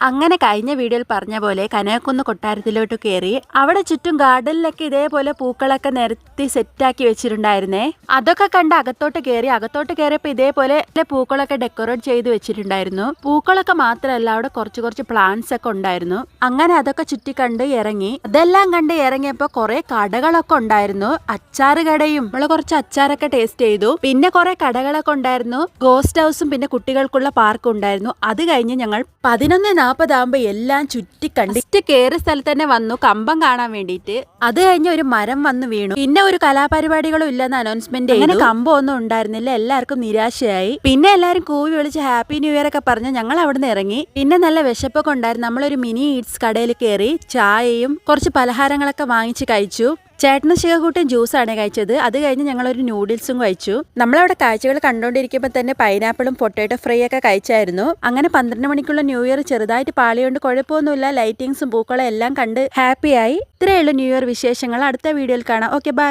അങ്ങനെ കഴിഞ്ഞ വീഡിയോയിൽ പറഞ്ഞ പോലെ കനകക്കുന്ന് കൊട്ടാരത്തിലോട്ട് കയറി. അവിടെ ചുറ്റും ഗാർഡനിലൊക്കെ ഇതേപോലെ പൂക്കളൊക്കെ നിരത്തി സെറ്റാക്കി വെച്ചിട്ടുണ്ടായിരുന്നേ. അതൊക്കെ കണ്ട് അകത്തോട്ട് കയറിയപ്പോൾ ഇതേപോലെ പൂക്കളൊക്കെ ഡെക്കറേറ്റ് ചെയ്ത് വെച്ചിട്ടുണ്ടായിരുന്നു. പൂക്കളൊക്കെ മാത്രമല്ല, അവിടെ കുറച്ച് പ്ലാന്റ്സ് ഒക്കെ ഉണ്ടായിരുന്നു. അങ്ങനെ അതൊക്കെ ചുറ്റിക്കണ്ട് ഇറങ്ങി. അതെല്ലാം കണ്ട് ഇറങ്ങിയപ്പോ കുറെ കടകളൊക്കെ ഉണ്ടായിരുന്നു. അച്ചാറ് കടയും നമ്മള് കുറച്ച് അച്ചാറൊക്കെ ടേസ്റ്റ് ചെയ്തു. പിന്നെ കുറെ കടകളൊക്കെ ഉണ്ടായിരുന്നു. ഗോസ്റ്റ് ഹൗസും പിന്നെ കുട്ടികൾക്കുള്ള പാർക്കും ഉണ്ടായിരുന്നു. അത് കഴിഞ്ഞ് ഞങ്ങൾ 11:40 എല്ലാം ചുറ്റിക്കണ്ട് കയറിയ സ്ഥലത്ത് തന്നെ വന്നു കമ്പം കാണാൻ വേണ്ടിയിട്ട്. അത് കഴിഞ്ഞ് ഒരു മരം വന്ന് വീണു. പിന്നെ ഒരു കലാപരിപാടികളും ഇല്ലെന്ന് അനൗൺസ്മെന്റ് ചെയ്തു. അങ്ങനെ കമ്പം ഒന്നും ഉണ്ടായിരുന്നില്ല. എല്ലാവർക്കും നിരാശയായി. പിന്നെ എല്ലാരും കൂവി വിളിച്ച് ഹാപ്പി ന്യൂ ഇയർ ഒക്കെ പറഞ്ഞ് ഞങ്ങൾ അവിടെ നിന്ന് ഇറങ്ങി. പിന്നെ നല്ല വിശപ്പൊക്കെ ഉണ്ടായിരുന്നു. നമ്മളൊരു മിനി ഈറ്റ്സ് കടയിൽ കയറി ചായയും കുറച്ച് പലഹാരങ്ങളൊക്കെ വാങ്ങിച്ച് കഴിച്ചു. ചേട്ടനും ശിവകൂട്ടും ജ്യൂസാണ് കഴിച്ചത്. അത് കഴിഞ്ഞ് ഞങ്ങളൊരു നൂഡിൽസും കഴിച്ചു. നമ്മളവിടെ കാഴ്ചകൾ കണ്ടുകൊണ്ടിരിക്കുമ്പോൾ തന്നെ പൈനാപ്പിളും പൊട്ടാറ്റോ ഫ്രൈ ഒക്കെ കഴിച്ചായിരുന്നു. അങ്ങനെ 12 മണിക്കുള്ള ന്യൂ ഇയർ ചെറുതായിട്ട് പാളിയോണ്ട് കുഴപ്പമൊന്നുമില്ല. ലൈറ്റിങ്സും പൂക്കളും എല്ലാം കണ്ട് ഹാപ്പിയായി. ഇത്രയേ ഉള്ളൂ ന്യൂ ഇയർ വിശേഷങ്ങൾ. അടുത്ത വീഡിയോയിൽ കാണാം. Okay, by.